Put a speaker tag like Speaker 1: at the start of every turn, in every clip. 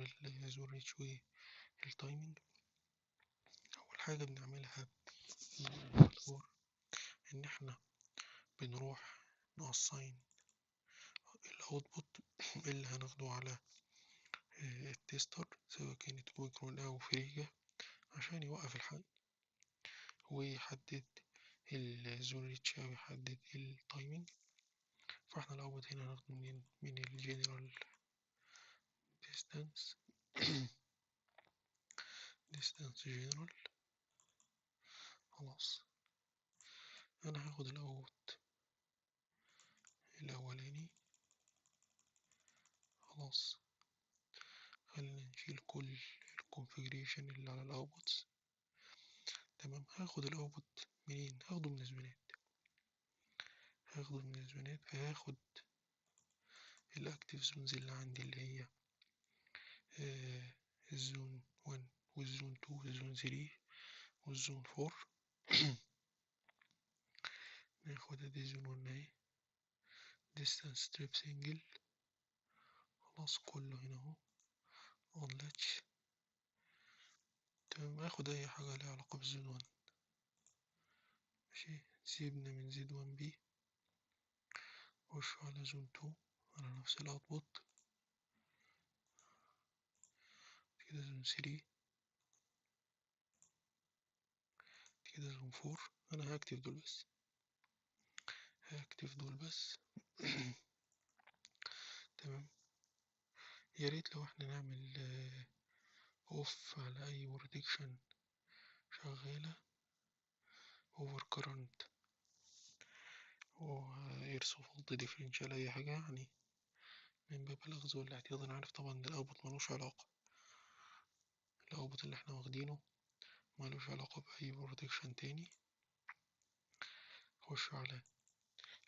Speaker 1: اختبار الزون ريتش والتايمنج. اول حاجة بنعملها في الاختبار ان احنا بنروح نقصين الاوتبوت اللي هناخده على التستر، سواء كانت اويكرون او فريجا، عشان يوقف الحل ويحدد الزون ريتش او يحدد التايمنج. فاحنا الاوتبوت هنا هناخده منين؟ من الجنرال distance distance general. خلاص انا هاخد الاوت الاولاني. خلاص خلينا نشيل كل الكونفيجريشن اللي على الاوتبوتس. تمام، هاخد الاوتبوت منين؟ هاخده من الزونات. فهاخد الاكتيف زونز اللي عندي اللي هي الزون 1 والزون 2 والزون 3 والزون 4. ناخد ادي زون 1 اهي، distance strip single. خلاص كله هنا اهو on latch. تمام، اخد اي حاجة لها علاقة بزون 1. ماشي، سيبنا من زد 1 بي، خش على زون 2 على نفس الاوتبوت كده، زون 3 كده، زون 4. انا هكتب دول بس. تمام، يا ريت لو احنا نعمل اوف على اي بروتكشن شغالة، اوفر كرنت وإيرث فولت ديفرنشال، أي حاجة يعني من باب الأخذ والاعتياض. أنا عارف طبعا إن الأوتبوت ملوش علاقة، الأوتبوت اللي احنا واخدينه ملوش علاقة بأي بروتكشن تاني. خش على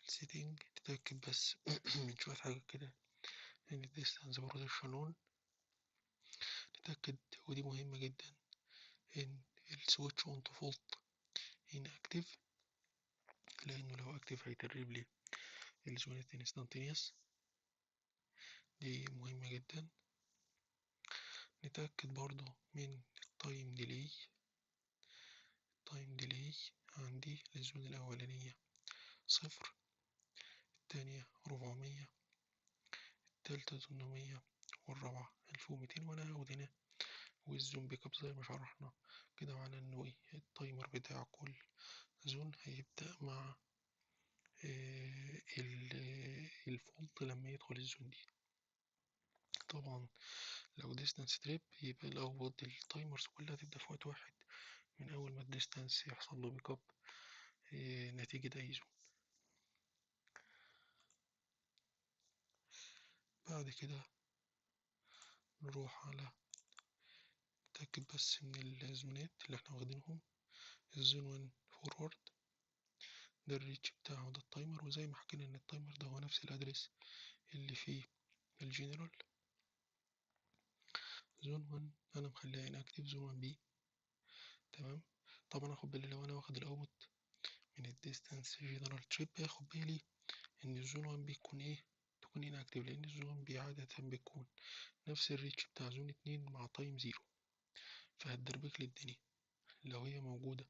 Speaker 1: السيتنج، تتأكد بس من شوية حاجات كده إن الديستانس بروتكشن أون. نتأكد، ودي مهمة جدا، إن السويتش أون ديفولت إن أكتف، لأنه لو أكتف هيترب لي الزونات انستانتينيوس. دي مهمة جدا. نتأكد برضو من التايم ديلي. عندي الزون الأولانية 0، التانية 400، التالتة 800، والرابعة 1200. وأنا هاخد هنا والزون بيك اب زي ما شرحنا كده، معناه إنه إيه، التايمر بتاع كل زون هيبدأ مع الفولت لما يدخل الزون دي. طبعا لو ديستانس تريب يبقى الأول التايمرز كلها تبدأ في وقت واحد من أول ما الديستانس يحصل له بيك اب نتيجة أي زون. بعد كده نروح على، نتأكد بس من الزونات اللي احنا واخدينهم. الزون 1 فورورد ده الريتش بتاعه، ده التايمر، وزي ما حكينا ان التايمر ده هو نفس الادرس اللي فيه الجنرال. زون 1 انا مخليها اناكتيف، زون 1 بي. تمام، طبعا اخد بالي لو انا واخد الاوت من الديستانس جنرال تريب، اخد بالي ان الزون 1 بيكون ايه، تكون اناكتيف، لان الزون 1 بي عادة بيكون نفس الريتش بتاع زون 2 مع تايم 0، فهتدربك لي الدنيا لو هي موجودة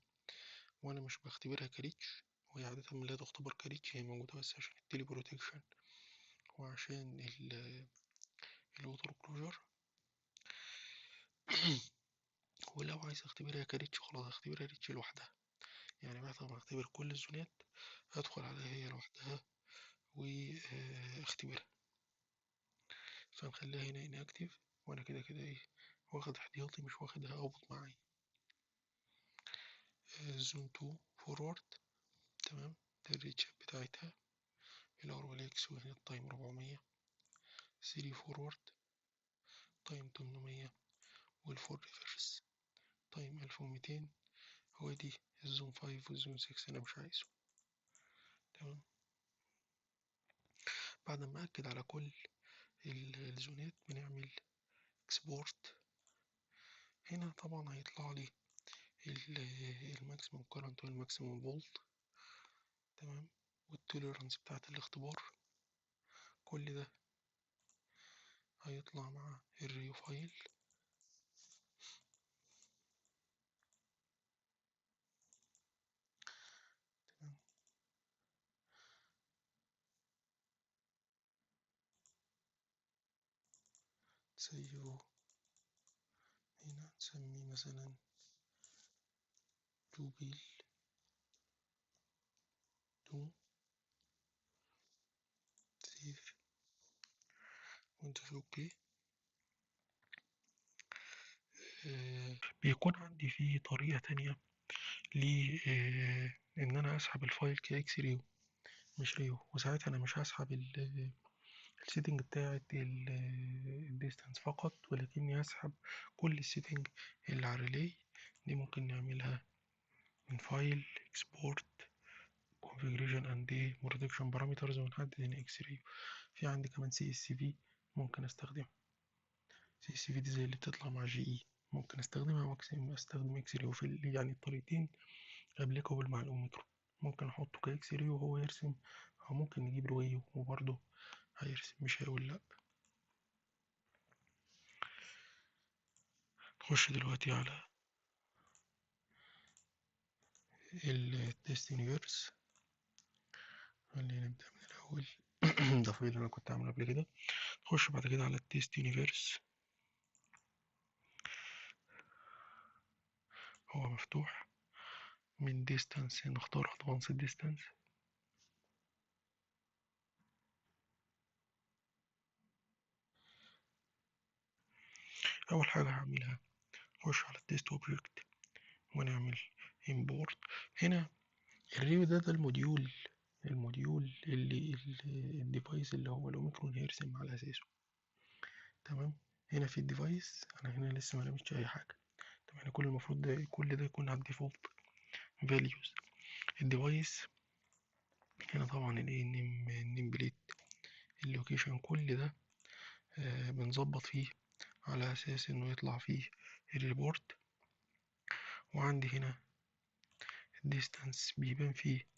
Speaker 1: وانا مش بختبرها كريتش. وهي عادة لا تعتبر كريتش، هي موجودة بس عشان التيلي بروتكشن وعشان الوتر كلوجر. ولو عايز اختبرها كريتش خلاص اختبرها ريتش لوحدها، يعني بعد ما اختبر كل الزونات ادخل عليها هي لوحدها واختبرها. فنخليها هنا اناكتيف، وانا كده كده ايه، واخد احتياطي، مش واخدها اوبط معايا. زون 2 فورورد. تمام، ده الريتش بتاعتها الار والاكس، وهنا التايم 400. 3 فورورد تايم 800، والفور ريفرس تايم 1200. هو دي الزون 5 والزون 6 انا مش عايزه. تمام، بعد ما اكد على كل الزونات بنعمل اكسبورت. هنا طبعا هيطلع لي الماكسيموم كارنت والماكسيموم فولت. تمام، والتوليرانس بتاعت الاختبار، كل ده هيطلع مع الريو فايل. تمام. سيبه هنا، نسميه مثلا جوجل تو سيف وانت اوكي. بيكون عندي فيه طريقة تانية ل ان انا اسحب الفايل كاكس ريو مش ريو، وساعتها انا مش هسحب السيتنج بتاعت الديستانس فقط، ولكني هسحب كل السيتنج اللي على الريلي دي. ممكن نعملها من فايل اكسبورت configuration and protection parameters ونحدد هنا اكس ريو. في عندي كمان سي اس في ممكن استخدمها. سي اس في دي زي اللي بتطلع مع جي اي، ممكن استخدمها او استخدم اكس ريو في يعني الطريقتين ابليكابل مع الاوميكرون. ممكن احطه كاكس ريو وهو يرسم، او ممكن نجيب رويو وبرضه هيرسم مش هيقول لا. نخش دلوقتي على التست يونيفرس. خلينا نبدأ من الأول. ده فايل أنا كنت عامله قبل كده. نخش بعد كده على التست يونيفرس، هو مفتوح. من distance نختار advanced distance. أول حاجة هعملها نخش على التست اوبجكت ونعمل import. هنا الريو ده الموديول اللي الديفايس اللي هو الأوميكرون هيرسم على أساسه. تمام. هنا في الديفايس أنا هنا لسه ما لمستش أي حاجة. طبعا كل المفروض ده كل ده يكون على الديفولت values. الديفايس هنا طبعا النيم بليت، اللوكيشن، كل ده بنظبط فيه على أساس إنه يطلع فيه الريبورت. وعندي هنا الديستانس بيبان فيه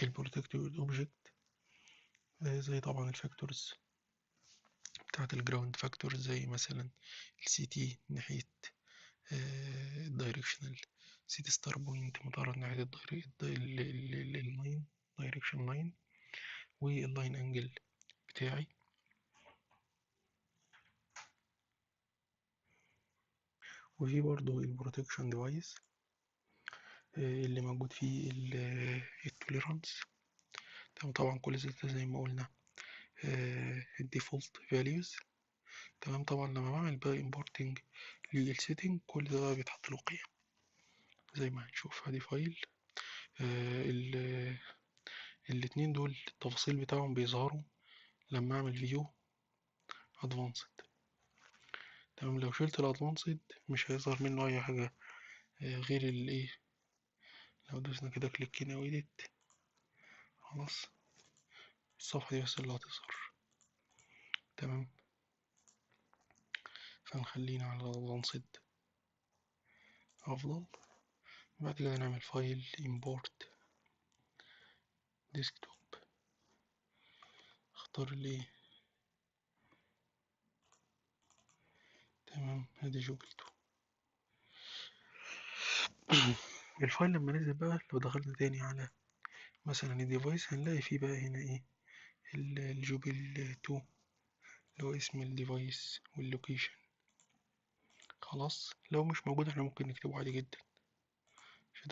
Speaker 1: البروتكتد اوبجكت، زي طبعا الفاكتورز بتاعت الجراوند فاكتورز، زي مثلا السي تي ناحية الدايركشنال، سي تي ستار بوينت مطارد ناحية اللاين دايركشن لاين، واللاين انجل بتاعي. وفي برضو البروتكشن ديفايس اللي موجود فيه التوليرانس. طبعا كل ده زي ما قلنا الديفولت فاليوز. تمام. طبعا لما بعمل بقى امبورتنج للسيتنج كل ده بقى بيتحط له قيم زي ما هنشوف. ادي فايل الاتنين دول التفاصيل بتاعهم بيظهروا لما اعمل فيو ادفانسد. تمام. لو شلت الادفانسد مش هيظهر منه اي حاجة غير الايه. لو دوسنا كده كليك هنا وإيديت خلاص الصفحة دي بس اللي هتظهر. تمام. فنخلينا على الادفانسد افضل. بعد كده نعمل فايل import desktop، اختار الايه. تمام. ادي جوبلته. الفايل لما نزل بقى لو دخلنا تاني على مثلا الديفايس هنلاقي فيه بقى هنا ايه الجوبل 2 اللي هو اسم الديفايس واللوكيشن. خلاص لو مش موجود احنا ممكن نكتبه عادي جدا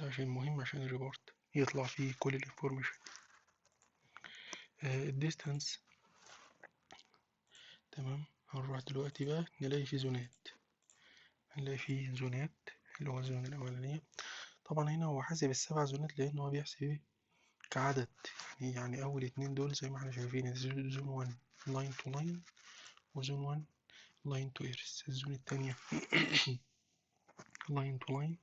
Speaker 1: عشان مهم عشان الريبورت يطلع فيه كل الانفورميشن. الديستانس. تمام. هنروح دلوقتي بقى نلاقي فيه زونات. هنلاقي فيه زونات اللي هو الزون الأولانية. طبعا هنا هو حاسب ال7 زونات لأنه هو بيحسب ايه كعدد. يعني أول اتنين دول زي ما احنا شايفين زون 1 لاين تو لاين، وزون 1 لاين تو ايرث. الزون التانية لاين تو لاين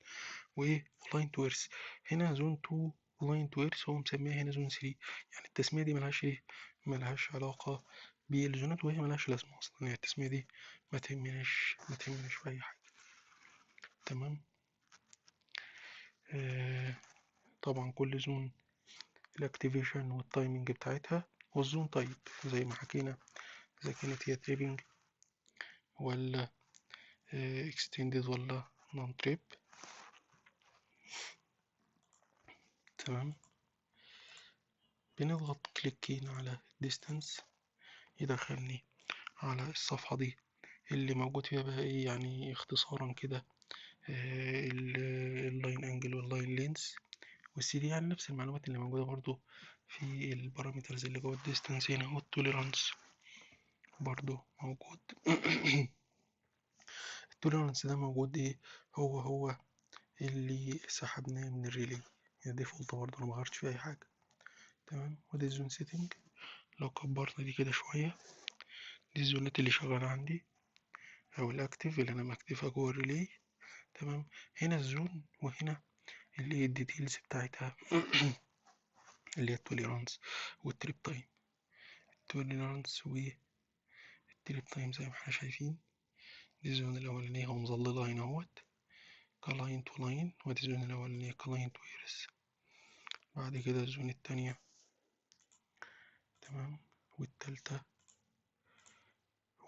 Speaker 1: وايه لاين تو ايرث. هنا زون 2 لاين تو ايرث هو مسميها هنا زون 3. يعني التسمية دي ملهاش ايه، ملهاش علاقة بالزونات، وهي ملهاش لازمة أصلا. يعني التسمية دي ما تهمناش في أي حاجة. تمام. طبعا كل زون الاكتيفيشن والتايمنج بتاعتها والزون تايب زي ما حكينا إذا كانت هي تريبنج ولا اكستندد ولا نون تريب. تمام، بنضغط كليكين على distance يدخلني على الصفحة دي اللي موجود فيها بقى ايه يعني اختصارا كده اللاين انجل واللاين لينس والسي دي، يعني نفس المعلومات اللي موجودة برضو في البارامترز اللي جوه الديستانس. هنا هو التوليرانس برضو موجود. التوليرانس ده موجود ايه، هو اللي سحبناه من الريلي، يعني ديفولت برضو انا مغيرتش فيه اي حاجة. تمام، ودي الزون سيتنج. لو كبرنا دي كده شوية، دي الزونات اللي شغالة عندي او الاكتف اللي انا مكتفها جوه الريلي. تمام، هنا الزون وهنا اللي هي الديتيلز بتاعتها اللي هي التوليرانس والتريب تايم. التوليرانس والتريب تايم زي ما احنا شايفين، دي الزون الاولانية هو مظللها هنا اهوت كلاين تو لاين، ودي الزون الاولانية كلاين تو ايرس. بعد كده الزون التانية، تمام، والتالتة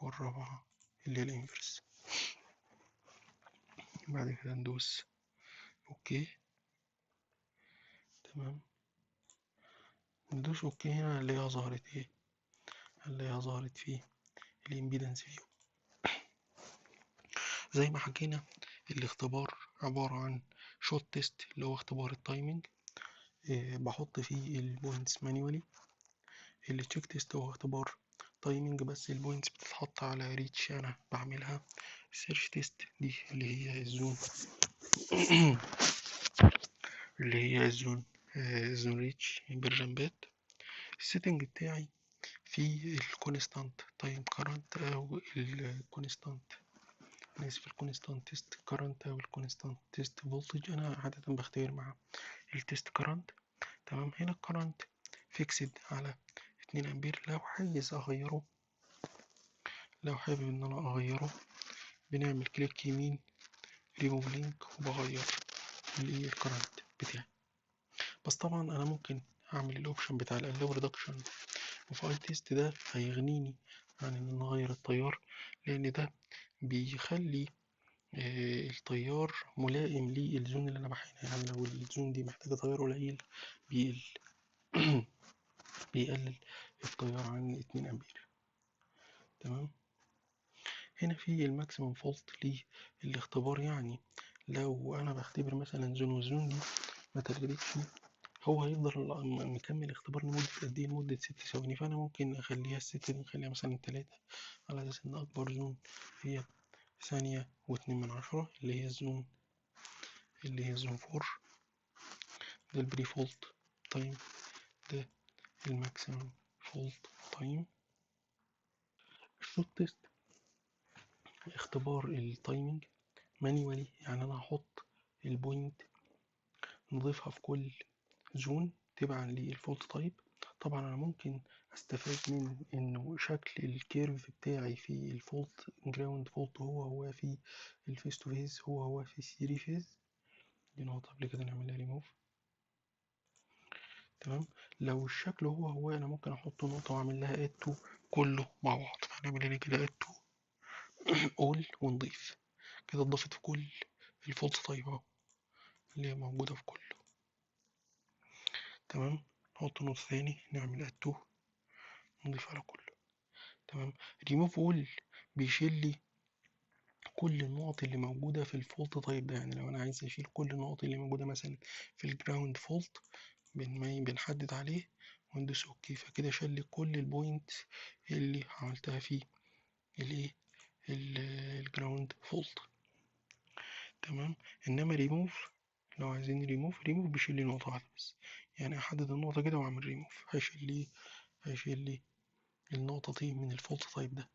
Speaker 1: والرابعة اللي هي الانفرس. بعد كده ندوس اوكي. تمام، ندوس اوكي. هنا هنلاقيها ظهرت ايه، هنلاقيها ظهرت فيه الامبيدنس فيو. زي ما حكينا الاختبار عبارة عن شوت تيست اللي هو اختبار التايمنج، بحط فيه البوينتس مانيوالي. اللي تشيك تيست هو اختبار تايمنج بس البوينتس بتتحط على ريتش انا بعملها. السيرش تيست دي اللي هي الزون اللي هي الزون زون ريتش بالجنبات. السيتنج بتاعي في الكونستانت تايم كارنت او الكونستانت، انا اسف، الكونستانت تيست كارنت او الكونستانت تيست فولتج. انا عادة بختار مع التيست كارنت. تمام، هنا الكارنت فيكسد على 2 امبير. لو عايز اغيره، لو حابب ان انا اغيره، بنعمل كليك يمين ريموف لينك وبغير الكارنت بتاعي. بس طبعا انا ممكن اعمل الاوبشن بتاع الالاو ريدكشن وفي اي تيست، ده هيغنيني عن ان انا اغير التيار، لان ده بيخلي التيار ملائم للزون اللي انا بحقنها. يعني لو الزون دي محتاجة تيار قليل بيقل بيقلل التيار عن 2 امبير. تمام، هنا في الماكسيمم فولت للاختبار. يعني لو انا بختبر مثلا زون والزون دي ما تغرقش، هو هيفضل مكمل اختبار لمدة قد ايه، لمدة 6 ثواني. فانا ممكن اخليها الستة دي نخليها مثلا 3، على اساس ان اكبر زون هي 1.2 اللي هي الزون، اللي هي زون 4. ده البري فولت تايم، ده الماكسيمم فولت تايم. الشوت تيست اختبار التايمينج مانيوالي، يعني انا هحط البوينت نضيفها في كل زون تبعا للفولت تايب. طبعا انا ممكن استفاد من انه شكل الكيرف بتاعي في الفولت جراوند فولت هو في الفيس تو فيس هو في الثري فيز. دي نقطة قبل كده نعملها ريموف. تمام، لو الشكل هو انا ممكن احط نقطة واعمل لها اد تو كله مع بعض. فهنعمل هنا كده اد تو اول ونضيف كده، اتضافت في كل الفولت تايب اهو اللي هي موجودة في كله. تمام، نحط نقطة ثاني نعمل اد تو نضيف على كله. تمام، ريموف اول بيشيل لي كل النقط اللي موجودة في الفولت تايب ده. يعني لو انا عايز اشيل كل النقط اللي موجودة مثلا في الجراوند فولت بنحدد عليه وندوس اوكي، فكده شال لي كل البوينت اللي عملتها فيه الايه الجراوند فولت. تمام، انما ريموف، لو عايزين ريموف بيشيل لي نقطة واحدة بس. يعني احدد النقطة كده واعمل ريموف هيشيل لي النقطة دي من الفولت تايب ده.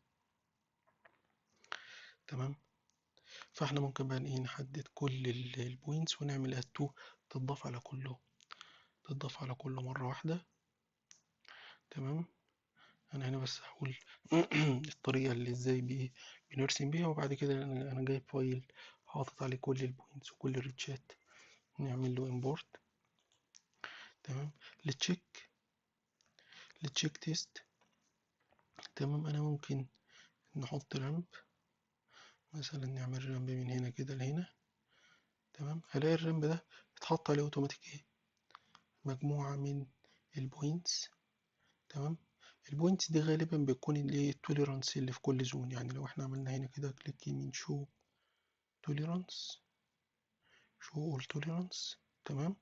Speaker 1: تمام، فاحنا ممكن بقى ايه نحدد كل البوينتس ونعمل اد تو تضاف على كله، تضاف على كله مرة واحدة. تمام، انا هنا بس هقول الطريقة اللي ازاي بنرسم بيها، وبعد كده انا جايب فايل حاطط عليه كل البوينتس وكل الريتشات نعمل له امبورت. تمام، التشيك تيست تمام. أنا ممكن نحط رامب مثلا، نعمل رامب من هنا كده لهنا. تمام. هلاقي الرامب ده اتحط عليه اوتوماتيك ايه، مجموعة من البوينتس. تمام. البوينتس دي غالبا بتكون الايه التوليرانس اللي في كل زون. يعني لو احنا عملنا هنا كده كليك يمين شو توليرانس، شو اول توليرانس، تمام،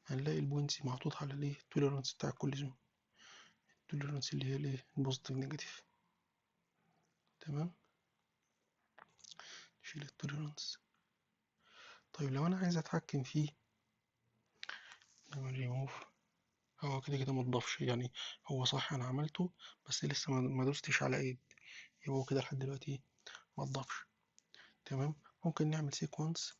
Speaker 1: هنلاقي البوينتس محطوط على الايه التوليرانس بتاع كل زون، التوليرانس اللي هي الايه البوزيتيف نيجاتيف. تمام. نشيل التوليرانس. طيب لو انا عايز اتحكم فيه، نعمل ريموف. هو كده كده متضافش يعني، هو صح انا عملته بس لسه ما دوستش على ايه، يبقى هو كده لحد دلوقتي متضافش. تمام. ممكن نعمل سيكونس،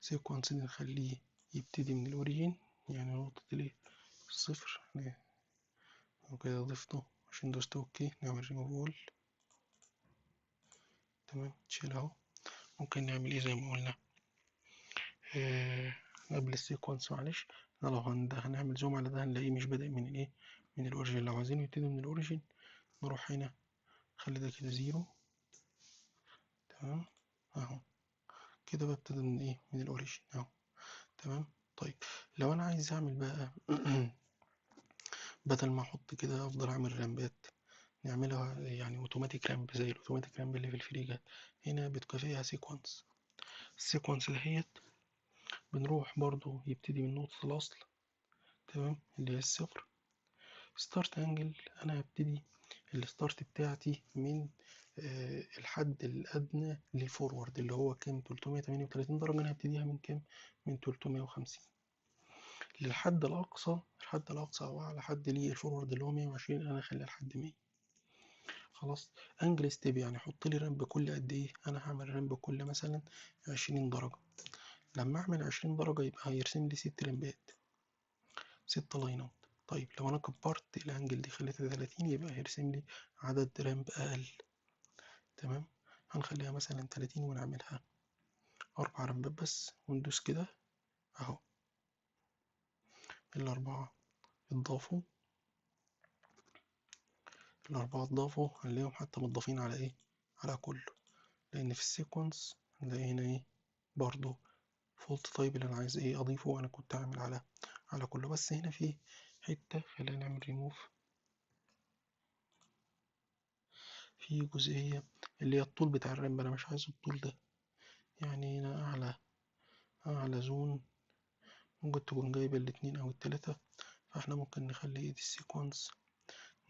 Speaker 1: سيكونس نخليه يبتدي من الاوريجين، يعني نقطة الايه الصفر. وكده ضفته عشان دوست اوكي. نعمل ريموف اول. تمام. تشيل اهو. ممكن نعمل ايه زي ما قلنا قبل السيكونس، معلش. احنا لو هنعمل زوم على ده هنلاقيه مش بادئ من الايه من الاوريجين. لو عايزين يبتدي من الاوريجين نروح هنا، خلي ده كده زيرو. تمام. اهو كده ببتدي من ايه من الاوريجين اهو. تمام. طيب لو انا عايز اعمل بقى بدل ما احط كده افضل اعمل رامبات، نعملها يعني اوتوماتيك رامب زي الاوتوماتيك رامب اللي في الفريجة. هنا بتكافئها سيكونس. السيكونس دهيت بنروح برضو يبتدي من نقطة الأصل، تمام، اللي هي الصفر. ستارت أنجل، أنا هبتدي الستارت بتاعتي من الحد الأدنى للفورورد اللي هو كام 338 درجة. أنا هبتديها من كام، من 350 للحد الأقصى. الحد الأقصى أو أعلى حد ليه الفورورد اللي هو 120، أنا أخليها لحد 100. خلاص. أنجل ستيب يعني حط لي رامب كل قد إيه، أنا هعمل رامب كل مثلا 20 درجة. لما أعمل 20 درجة يبقى هيرسم لي 6 رامبات، 6 لاينات. طيب لو أنا كبرت الأنجل دي خليتها 30 يبقى هيرسم لي عدد رامب أقل. تمام. هنخليها مثلا 30 ونعملها 4 رامبات بس وندوس كده أهو. الأربعة اتضافوا، الأربعة اتضافوا، هنلاقيهم حتى متضافين على إيه، على كله. لأن في السيكونس هنلاقي هنا إيه برضو فولت تايب اللي أنا عايز إيه أضيفه، وأنا كنت عامل على كله. بس هنا في حتة خلينا نعمل ريموف، في جزئية اللي هي الطول بتاع الرامب. أنا مش عايز الطول ده، يعني هنا أعلى زون ممكن تكون جايبة الاتنين أو التلاتة. فاحنا ممكن نخلي ايه السيكونس،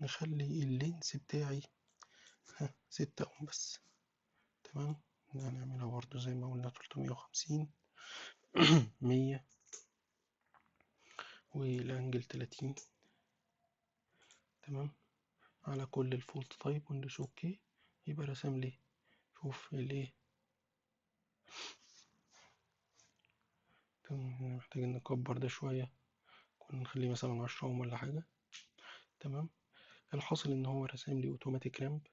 Speaker 1: نخلي اللينس بتاعي 6 أوم بس. تمام. هنعملها برضو زي ما قلنا 350 100 والأنجل 30. تمام. على كل الفولت تايب وندوس اوكي. يبقى رسم لي، شوف الايه. تمام. محتاجين نكبر ده شوية، كنا نخليه مثلا 10 أوم ولا حاجة. تمام. الحاصل ان هو رسم لي اوتوماتيك رامب،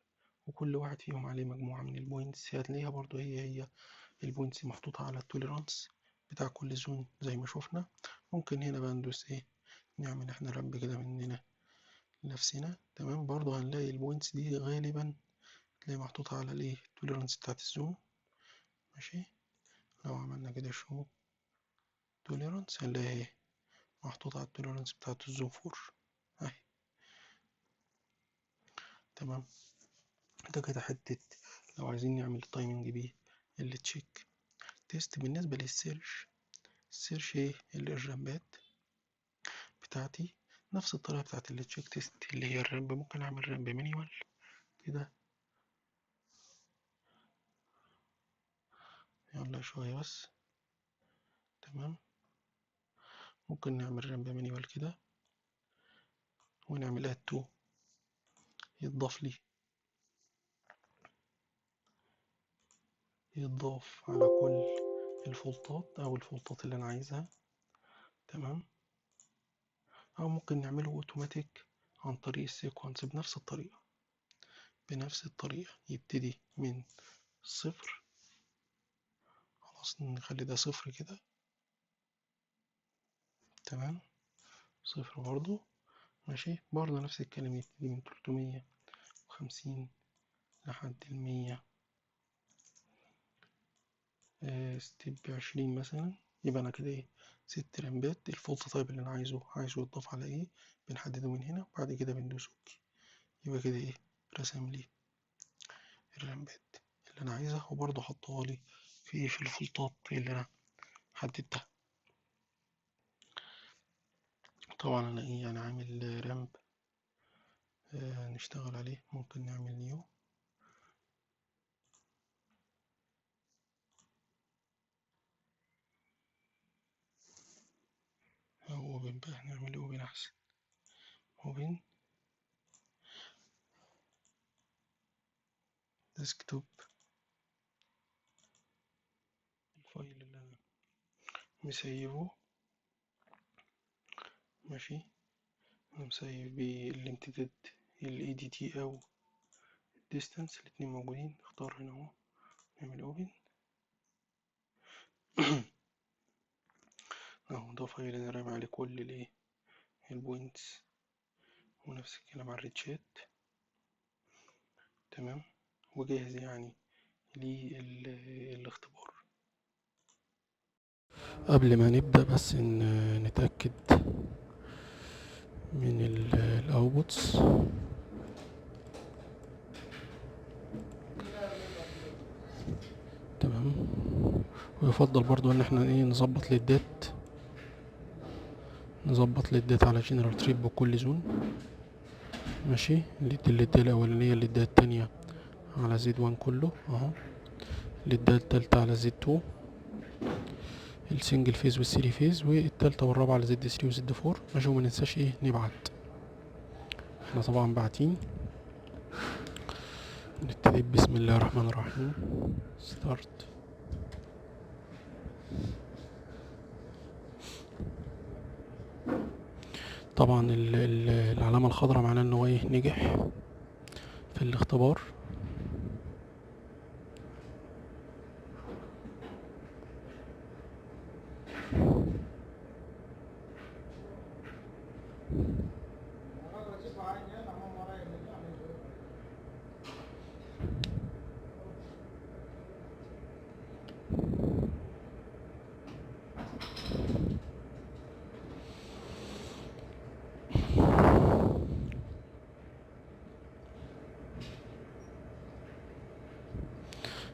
Speaker 1: وكل واحد فيهم عليه مجموعة من البوينتس. هتلاقيها برضو هي البوينتس محطوطة على التوليرانس بتاع كل زون زي ما شوفنا. ممكن هنا بقى ندوس ايه، نعمل احنا رامب كده مننا لنفسنا. تمام. برضو هنلاقي البوينتس دي غالبا تلاقي محطوطة على الايه التوليرانس بتاعت الزون. ماشي. لو عملنا كده شو توليرانس هنلاقي ايه محطوطة على التوليرانس بتاعت الزون 4 اهي. تمام. ده كده حتة لو عايزين نعمل تايمنج بيه اللي تشيك تيست. بالنسبة للسيرش، السيرش ايه الرامبات بتاعتي نفس الطريقة بتاعت اللي تشيك تيست اللي هي الرامب. ممكن اعمل رامب مانيوال كده، يلا شوية بس. تمام. ممكن نعمل رامب مانيوال كده ونعمل اد تو، يتضاف لي، يتضاف على كل الفولتات او الفولتات اللي انا عايزها. تمام. او ممكن نعمله اوتوماتيك عن طريق السيكونس بنفس الطريقة، بنفس الطريقة يبتدي من صفر. خلاص نخلي ده صفر كده. تمام. صفر برضو. ماشي. برضو نفس الكلام يبتدي من 300 50 لحد 100 ستيب 20 مثلا. يبقى أنا كده إيه 6 رامبات. الفولت تايب اللي أنا عايزه يتضاف على إيه بنحدده من هنا، وبعد كده بندوس أوكي. يبقى كده إيه رسم لي الرامبات اللي أنا عايزها، وبرضه حطها لي في الفولتات اللي أنا حددتها. طبعا أنا إيه يعني عامل رامب نشتغل عليه. ممكن نعمل نيو أو اوبن بقى. نعمل اوبن أحسن. اوبن ديسكتوب. الفايل اللي أنا مسيبه ماشي، أنا مسيب بالامتداد ال ADT أو distance، الاتنين موجودين. اختار هنا اهو، نعمل اوبن اهو. ده فايل انا رامي عليه كل الايه البوينتس، ونفس الكلام على الريتشات. تمام، وجاهز يعني للاختبار. قبل ما نبدأ بس نتأكد من الاوتبوتس. تمام، ويفضل برضو ان احنا ايه نظبط للدات على جنرال تريب بكل زون. ماشي، الليدة الاولانية، الليدة التانية على زد 1 كله اهو، الليدة التالتة على زد 2 السنجل فيز والثري فيز، والتالتة والرابعة على زد 3 وزد 4. ماشي، وما ننساش ايه نبعت. احنا طبعا باعتين. نبتدي بسم الله الرحمن الرحيم. ستارت. طبعا العلامة الخضراء معناه ان هو ايه نجح في الاختبار.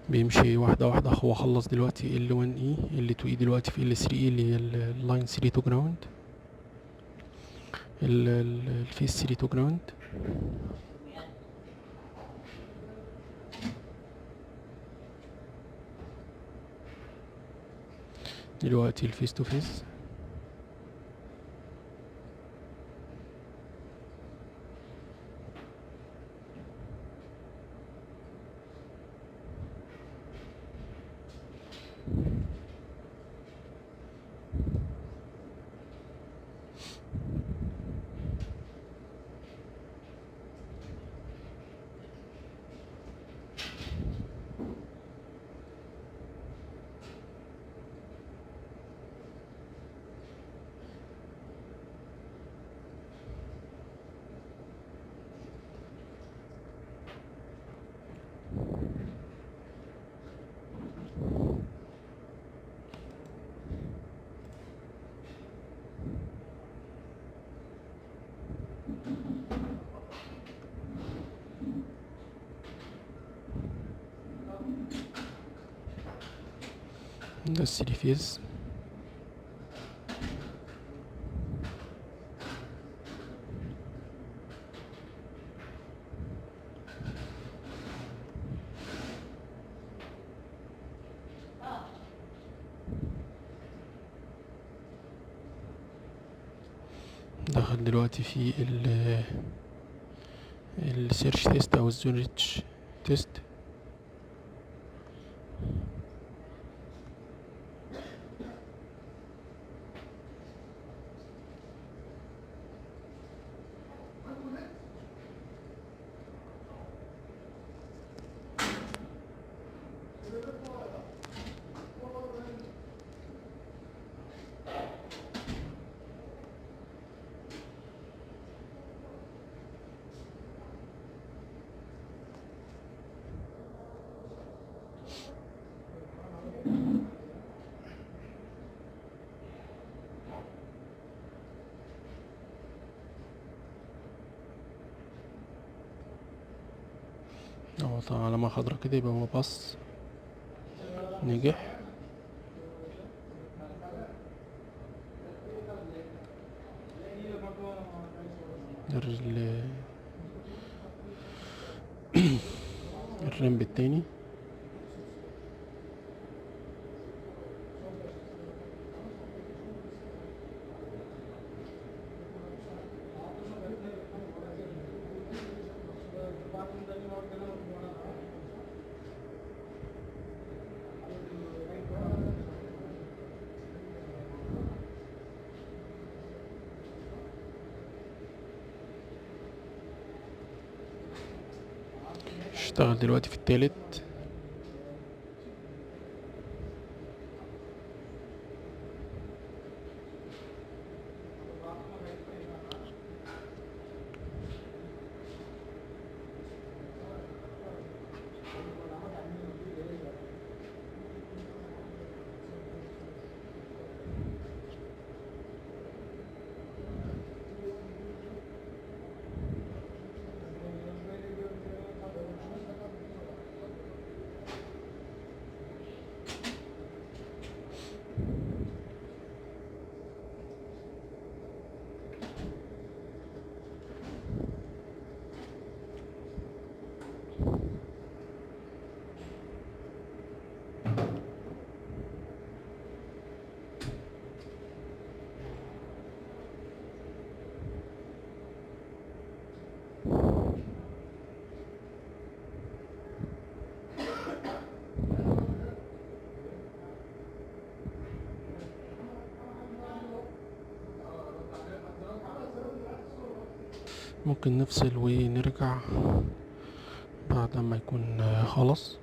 Speaker 1: بيمشي واحدة واحدة. هو خلص دلوقتي L1E L2E، دلوقتي في L3E اللي هي اللاين 3 تو جراوند، الفيس 3 تو جراوند. دلوقتي الفيس تو فيس. ده الثري فيز. دخل دلوقتي في السيرش تيست او الزون ريتش تيست. اهو طبعا علامة خضرا كده يبقى هو باص، نجح. ال- الرامب التاني. اشتغل دلوقتي في التالت. ممكن نفصل ونرجع بعد ما يكون خلص.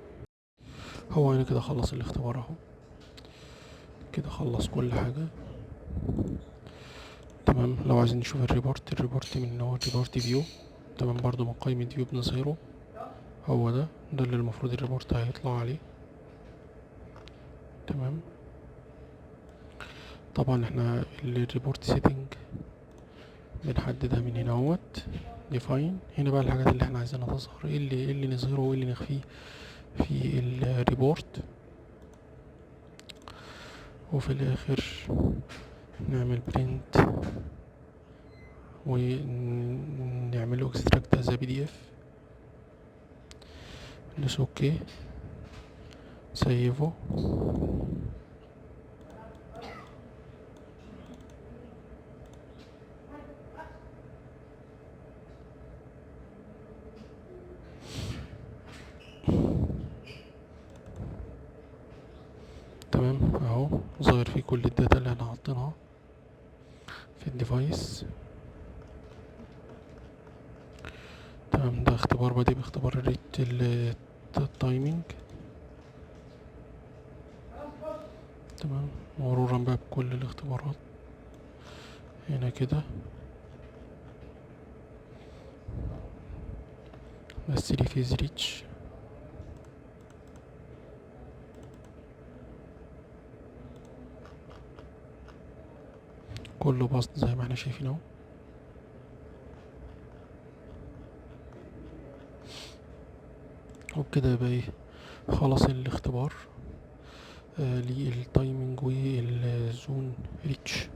Speaker 1: هو هنا كده خلص الاختبار اهو، كده خلص كل حاجة تمام. لو عايزين نشوف الريبورت من نوع الريبورت فيو، تمام. برضو من قائمة فيو بنظهره، هو ده اللي المفروض الريبورت هيطلع عليه، تمام. طبعا احنا الريبورت سيتنج بنحددها من هنا اهوت، ديفاين. هنا بقى الحاجات اللي احنا عايزينها تظهر، ايه اللي نظهره وايه اللي نخفيه في الريبورت. وفي الاخر نعمل برنت ونعمله اكستراكت از بي دي اف، ندوس اوكي، سيفه. تمام اهو ظاهر فيه كل الداتا اللي احنا حاطينها في الديفايس، تمام. ده اختبار بدي باختبار الريت التايمينج، تمام. مرورا بقى بكل الاختبارات هنا كده، بس لي فيز ريتش كله باص زي ما احنا شايفين اهو. وبكده يبقى ايه، خلص الاختبار للتايمينج والزون ريتش.